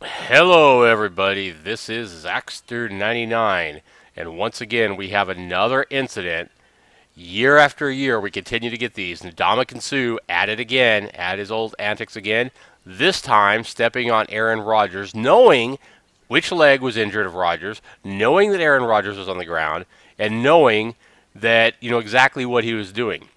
Hello everybody, this is Zaxter99, and once again we have another incident. Year after year we continue to get these. Ndamukong Suh at it again, at his old antics again, this time stepping on Aaron Rodgers, knowing which leg was injured of Rodgers, knowing that Aaron Rodgers was on the ground, and knowing that, exactly what he was doing.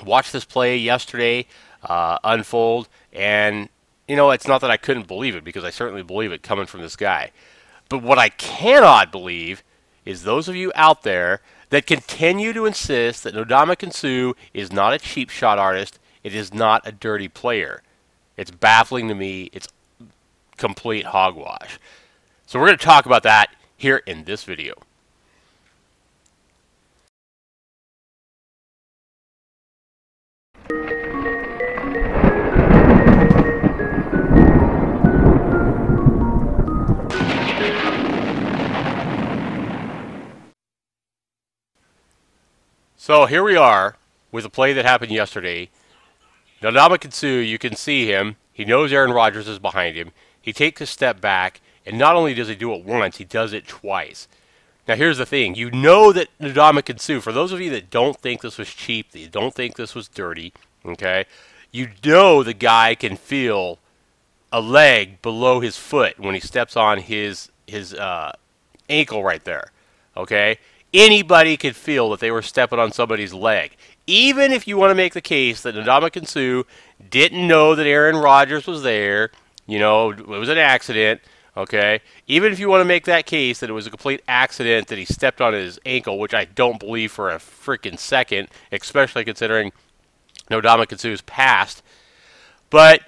Watched this play yesterday unfold, and it's not that I couldn't believe it, because I certainly believe it coming from this guy. But what I cannot believe is those of you out there that continue to insist that Ndamukong Suh is not a cheap shot artist. It is not a dirty player. It's baffling to me. It's complete hogwash. So we're going to talk about that here in this video. So here we are with a play that happened yesterday. Ndamukong Suh, you can see him. He knows Aaron Rodgers is behind him. He takes a step back, and not only does he do it once, he does it twice. Now here's the thing. You know that Ndamukong Suh, for those of you that don't think this was cheap, that you don't think this was dirty, okay, you know the guy can feel a leg below his foot when he steps on his ankle right there, okay? Anybody could feel that they were stepping on somebody's leg. Even if you want to make the case that Ndamukong Suh didn't know that Aaron Rodgers was there, it was an accident, okay? Even if you want to make that case that it was a complete accident that he stepped on his ankle, which I don't believe for a freaking second, especially considering Ndamukong Suh's past. But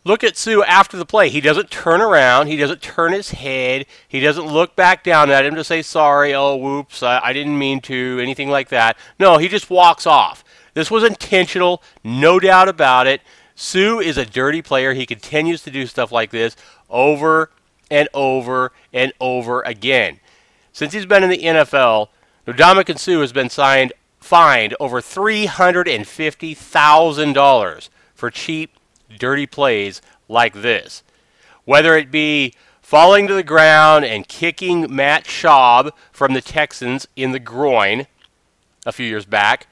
look at Suh after the play. He doesn't turn around. He doesn't turn his head. He doesn't look back down at him to say, sorry, oh, whoops, I didn't mean to, anything like that. No, he just walks off. This was intentional, no doubt about it. Suh is a dirty player. He continues to do stuff like this over and over and over again. Since he's been in the NFL, Ndamukong Suh has been fined over $350,000 for cheap, dirty plays like this. Whether it be falling to the ground and kicking Matt Schaub from the Texans in the groin a few years back,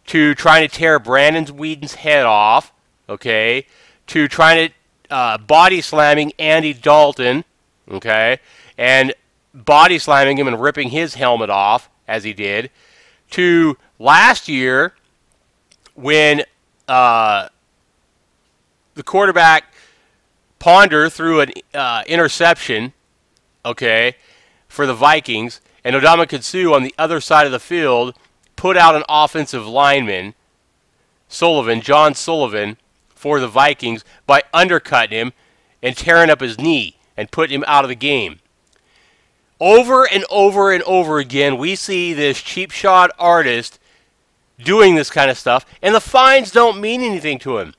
to trying to tear Brandon Whedon's head off, okay, to trying to body slamming Andy Dalton, okay, and body slamming him and ripping his helmet off as he did, to last year when the quarterback Ponder threw an interception, okay, for the Vikings, and Ndamukong Suh on the other side of the field put out an offensive lineman, John Sullivan, for the Vikings by undercutting him and tearing up his knee and putting him out of the game. Over and over and over again, we see this cheap shot artist doing this kind of stuff, and the fines don't mean anything to him.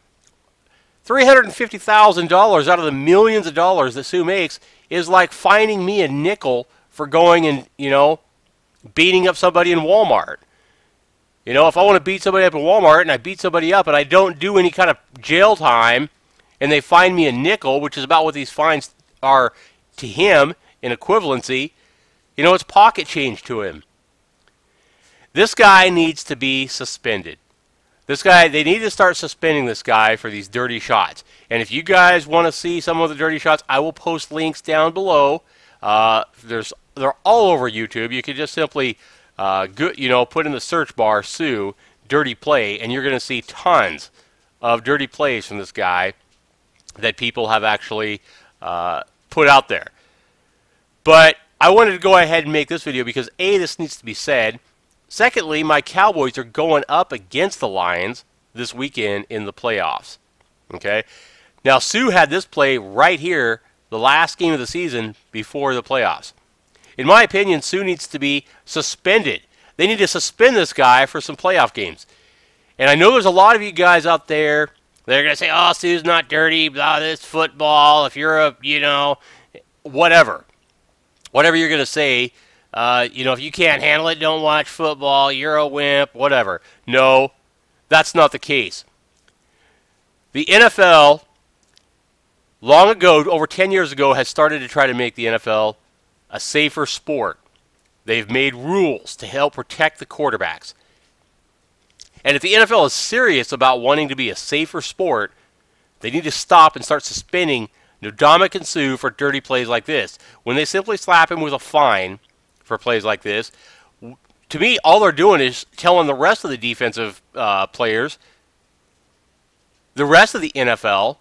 $350,000 out of the millions of dollars that Suh makes is like fining me a nickel for going and, beating up somebody in Walmart. If I want to beat somebody up in Walmart and I beat somebody up and I don't do any kind of jail time and they fine me a nickel, which is about what these fines are to him in equivalency, it's pocket change to him. This guy needs to be suspended. They need to start suspending this guy for these dirty shots. And if you guys want to see some of the dirty shots, I will post links down below. They're all over YouTube. You can just simply, put in the search bar Suh dirty play, and you're going to see tons of dirty plays from this guy that people have actually put out there. But I wanted to go ahead and make this video because A, this needs to be said. Secondly, my Cowboys are going up against the Lions this weekend in the playoffs. Okay? Now, Suh had this play right here, the last game of the season before the playoffs. In my opinion, Suh needs to be suspended. They need to suspend this guy for some playoff games. And I know there's a lot of you guys out there that are going to say, oh, Suh's not dirty, blah, this football, if you're a, whatever. Whatever you're going to say. If you can't handle it, don't watch football, you're a wimp, whatever. No, that's not the case. The NFL long ago, over 10 years ago, has started to try to make the NFL a safer sport. They've made rules to help protect the quarterbacks. And if the NFL is serious about wanting to be a safer sport, they need to stop and start suspending Ndamukong Suh for dirty plays like this. When they simply slap him with a fine for plays like this, to me, all they're doing is telling the rest of the defensive players, the rest of the NFL,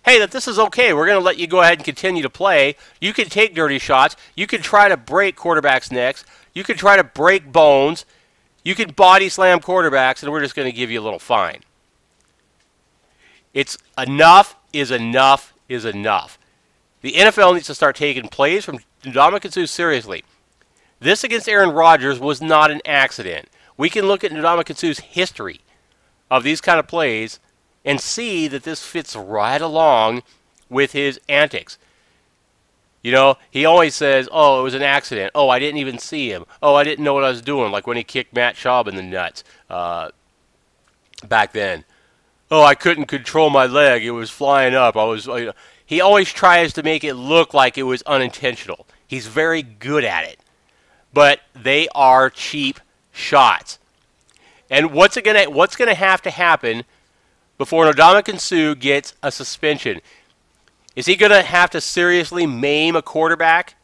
hey, that this is okay. We're going to let you go ahead and continue to play. You can take dirty shots. You can try to break quarterbacks' necks. You can try to break bones. You can body slam quarterbacks, and we're just going to give you a little fine. It's enough is enough is enough. The NFL needs to start taking plays from Ndamukong Suh seriously. This against Aaron Rodgers was not an accident. We can look at Ndamukong Suh's history of these kind of plays and see that this fits right along with his antics. You know, he always says, oh, it was an accident. Oh, I didn't even see him. Oh, I didn't know what I was doing, like when he kicked Matt Schaub in the nuts back then. Oh, I couldn't control my leg. It was flying up. He always tries to make it look like it was unintentional. He's very good at it. But they are cheap shots. And what's going to have to happen before Ndamukong Suh gets a suspension? Is he going to have to seriously maim a quarterback?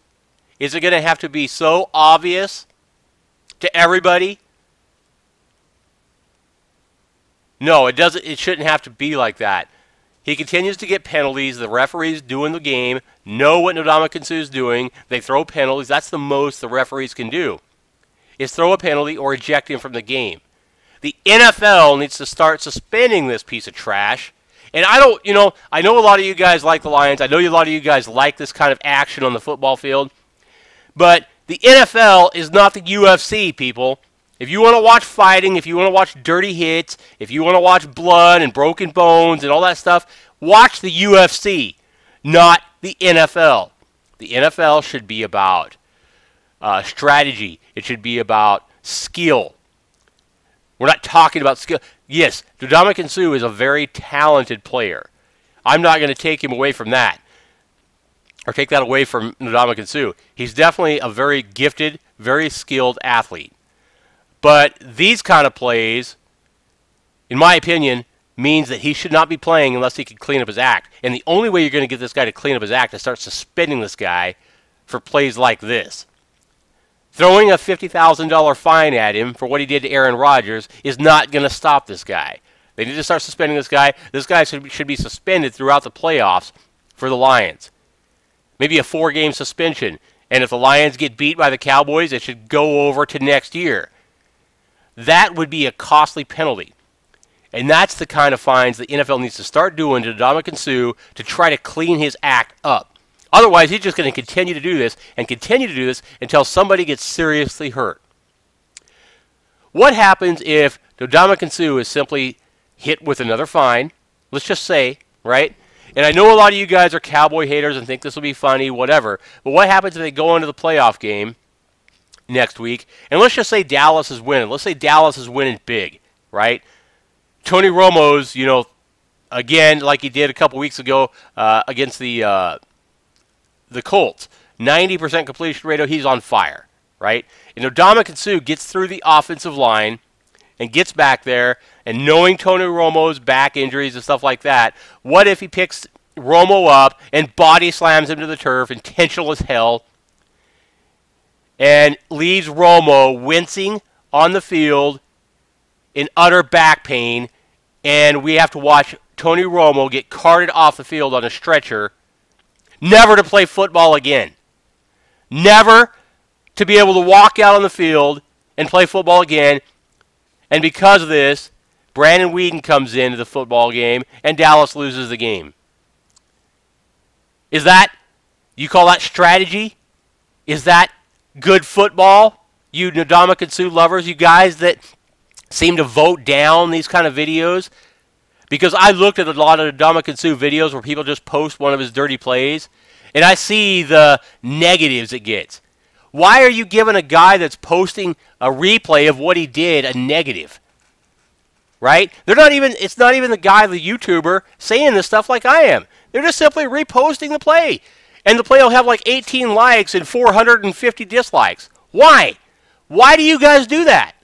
Is it going to have to be so obvious to everybody? No, it doesn't. It shouldn't have to be like that. He continues to get penalties. The referees doing the game know what Ndamukong Suh is doing. They throw penalties. That's the most the referees can do, is throw a penalty or eject him from the game. The NFL needs to start suspending this piece of trash. And I know a lot of you guys like the Lions. I know a lot of you guys like this kind of action on the football field. But the NFL is not the UFC, people. If you want to watch fighting, if you want to watch dirty hits, if you want to watch blood and broken bones and all that stuff, watch the UFC, not the NFL. The NFL should be about strategy. It should be about skill. We're not talking about skill. Yes, Ndamukong Suh is a very talented player. I'm not going to take him away from that, or take that away from Ndamukong Suh. He's definitely a very gifted, very skilled athlete. But these kind of plays, in my opinion, means that he should not be playing unless he can clean up his act. And the only way you're going to get this guy to clean up his act is start suspending this guy for plays like this. Throwing a $50,000 fine at him for what he did to Aaron Rodgers is not going to stop this guy. They need to start suspending this guy. This guy should be suspended throughout the playoffs for the Lions. Maybe a 4-game suspension. And if the Lions get beat by the Cowboys, it should go over to next year. That would be a costly penalty. And that's the kind of fines the NFL needs to start doing to Ndamukong Suh to try to clean his act up. Otherwise, he's just going to continue to do this and continue to do this until somebody gets seriously hurt. What happens if Ndamukong Suh is simply hit with another fine? Let's just say, right? And I know a lot of you guys are Cowboy haters and think this will be funny, whatever. But what happens if they go into the playoff game next week, and let's just say Dallas is winning. Let's say Dallas is winning big, right? Tony Romo's, again, like he did a couple weeks ago against the Colts, 90% completion rate. He's on fire, right? And Ndamukong Suh gets through the offensive line and gets back there, and knowing Tony Romo's back injuries and stuff like that, what if he picks Romo up and body slams him to the turf, intentional as hell, and leaves Romo wincing on the field in utter back pain, and we have to watch Tony Romo get carted off the field on a stretcher, never to play football again. Never to be able to walk out on the field and play football again. And because of this, Brandon Whedon comes into the football game and Dallas loses the game. You call that strategy? Is that good football? You Ndamukong Suh lovers, you guys that seem to vote down these kind of videos? Because I looked at a lot of Ndamukong Suh videos where people just post one of his dirty plays, and I see the negatives it gets. Why are you giving a guy that's posting a replay of what he did a negative? right? It's not even the guy, the YouTuber, saying this stuff like I am. They're just simply reposting the play. And the play will have like 18 likes and 450 dislikes. Why? Why do you guys do that?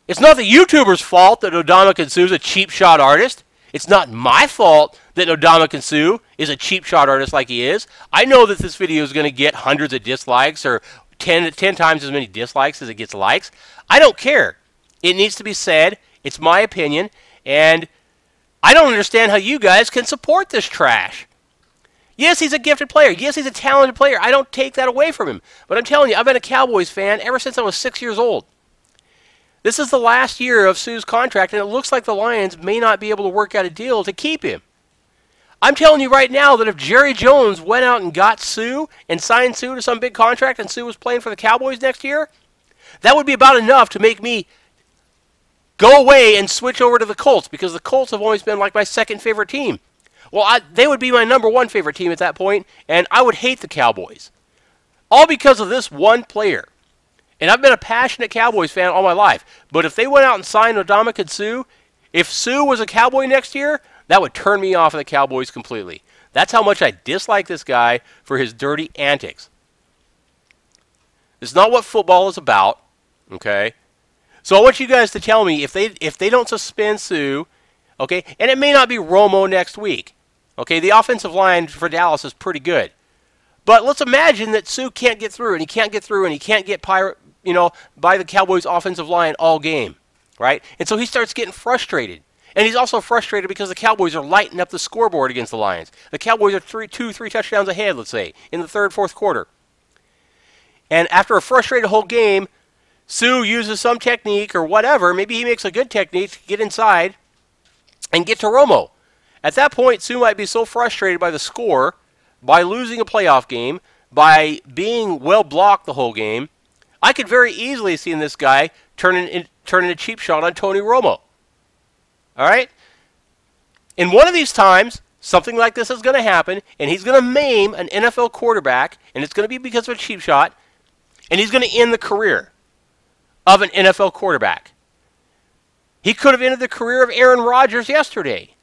It's not the YouTuber's fault that Ndamukong Suh is a cheap shot artist. It's not my fault that Ndamukong Suh is a cheap shot artist like he is. I know that this video is going to get hundreds of dislikes or 10 times as many dislikes as it gets likes. I don't care. It needs to be said. It's my opinion. And I don't understand how you guys can support this trash. Yes, he's a gifted player. Yes, he's a talented player. I don't take that away from him. But I'm telling you, I've been a Cowboys fan ever since I was 6 years old. This is the last year of Suh's contract, and it looks like the Lions may not be able to work out a deal to keep him. I'm telling you right now that if Jerry Jones went out and got Suh and signed Suh to some big contract and Suh was playing for the Cowboys next year, that would be about enough to make me go away and switch over to the Colts, because the Colts have always been like my second favorite team. Well, they would be my number one favorite team at that point, and I would hate the Cowboys. All because of this one player. And I've been a passionate Cowboys fan all my life. But if they went out and signed Ndamukong Suh, if Suh was a Cowboy next year, that would turn me off of the Cowboys completely. That's how much I dislike this guy for his dirty antics. It's not what football is about, okay? So I want you guys to tell me if they don't suspend Suh, okay, and it may not be Romo next week. Okay, the offensive line for Dallas is pretty good. But let's imagine that Suh can't get through, and he can't get through, and he can't get by the Cowboys' offensive line all game, right? And so he starts getting frustrated. And he's also frustrated because the Cowboys are lighting up the scoreboard against the Lions. The Cowboys are three touchdowns ahead, let's say, in the third, fourth quarter. And after a frustrated whole game, Suh uses some technique or whatever. Maybe he makes a good technique to get inside and get to Romo. At that point, Suh might be so frustrated by the score, by losing a playoff game, by being well blocked the whole game, I could very easily see this guy turning a cheap shot on Tony Romo. All right? In one of these times, something like this is going to happen, and he's going to maim an NFL quarterback, and it's going to be because of a cheap shot, and he's going to end the career of an NFL quarterback. He could have ended the career of Aaron Rodgers yesterday.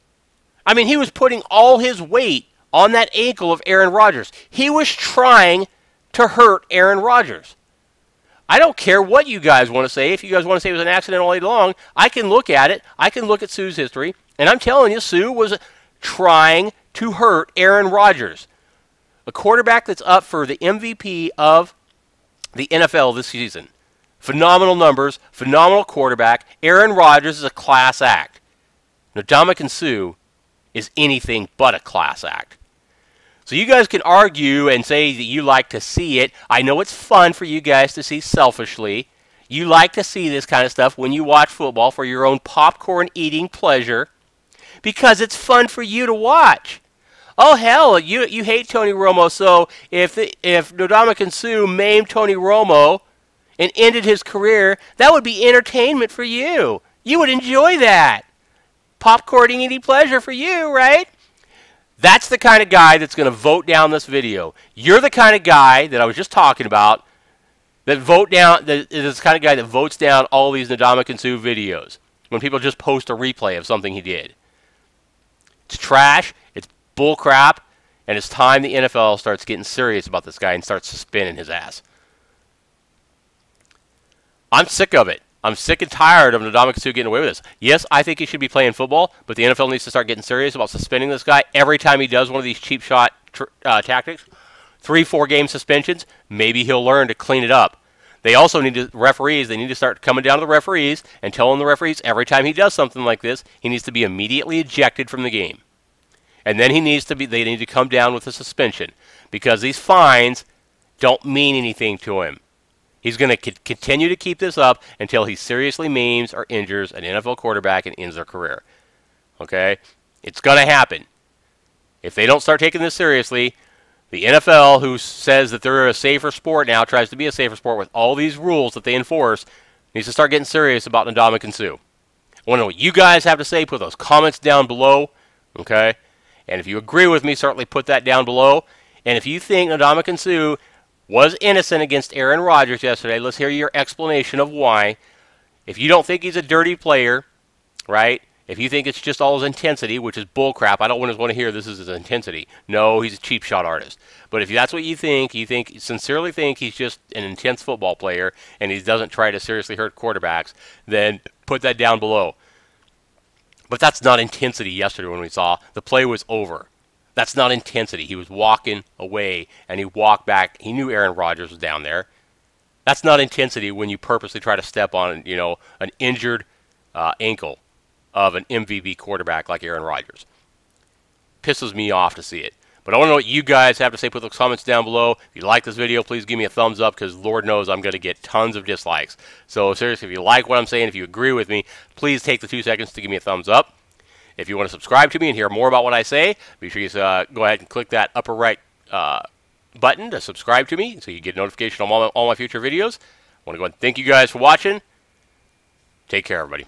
I mean, he was putting all his weight on that ankle of Aaron Rodgers. He was trying to hurt Aaron Rodgers. I don't care what you guys want to say. If you guys want to say it was an accident all day long, I can look at it. I can look at Suh's history. And I'm telling you, Suh was trying to hurt Aaron Rodgers, a quarterback that's up for the MVP of the NFL this season. Phenomenal numbers, phenomenal quarterback. Aaron Rodgers is a class act. Ndamukong Suh is anything but a class act. So you guys can argue and say that you like to see it. I know it's fun for you guys to see selfishly. You like to see this kind of stuff when you watch football for your own popcorn eating pleasure because it's fun for you to watch. Oh, hell, you hate Tony Romo, so if Ndamukong Suh maimed Tony Romo and ended his career, that would be entertainment for you. You would enjoy that. Popcorn eating pleasure for you, right? That's the kind of guy that's going to vote down this video. You're the kind of guy that I was just talking about that is the kind of guy that votes down all these Ndamukong Suh videos when people just post a replay of something he did. It's trash, it's bull crap, and it's time the NFL starts getting serious about this guy and starts suspending his ass. I'm sick of it. I'm sick and tired of Ndamukong Suh getting away with this. Yes, I think he should be playing football, but the NFL needs to start getting serious about suspending this guy every time he does one of these cheap shot tactics. 3-4 game suspensions. Maybe he'll learn to clean it up. They also need to, they need to start coming down to the referees and telling the referees every time he does something like this, he needs to be immediately ejected from the game. And then they need to come down with a suspension because these fines don't mean anything to him. He's going to continue to keep this up until he seriously maims or injures an NFL quarterback and ends their career. Okay? It's going to happen. If they don't start taking this seriously, the NFL, who says that they're a safer sport now, tries to be a safer sport with all these rules that they enforce, needs to start getting serious about Ndamukong Suh. I want to know what you guys have to say. Put those comments down below. Okay? And if you agree with me, certainly put that down below. And if you think Ndamukong Suh was innocent against Aaron Rodgers yesterday, let's hear your explanation of why. If you don't think he's a dirty player, right? If you think it's just all his intensity, which is bullcrap, I don't want to hear this is his intensity. No, he's a cheap shot artist. But if that's what you sincerely think he's just an intense football player and he doesn't try to seriously hurt quarterbacks, then put that down below. But that's not intensity yesterday when we saw the play was over. That's not intensity. He was walking away and he walked back. He knew Aaron Rodgers was down there. That's not intensity when you purposely try to step on, an injured ankle of an MVP quarterback like Aaron Rodgers. Pisses me off to see it. But I want to know what you guys have to say. Put those comments down below. If you like this video, please give me a thumbs up because Lord knows I'm going to get tons of dislikes. So seriously, if you like what I'm saying, if you agree with me, please take the 2 seconds to give me a thumbs up. If you want to subscribe to me and hear more about what I say, be sure you go ahead and click that upper right button to subscribe to me so you get notification on all my future videos. I want to go ahead and thank you guys for watching. Take care, everybody.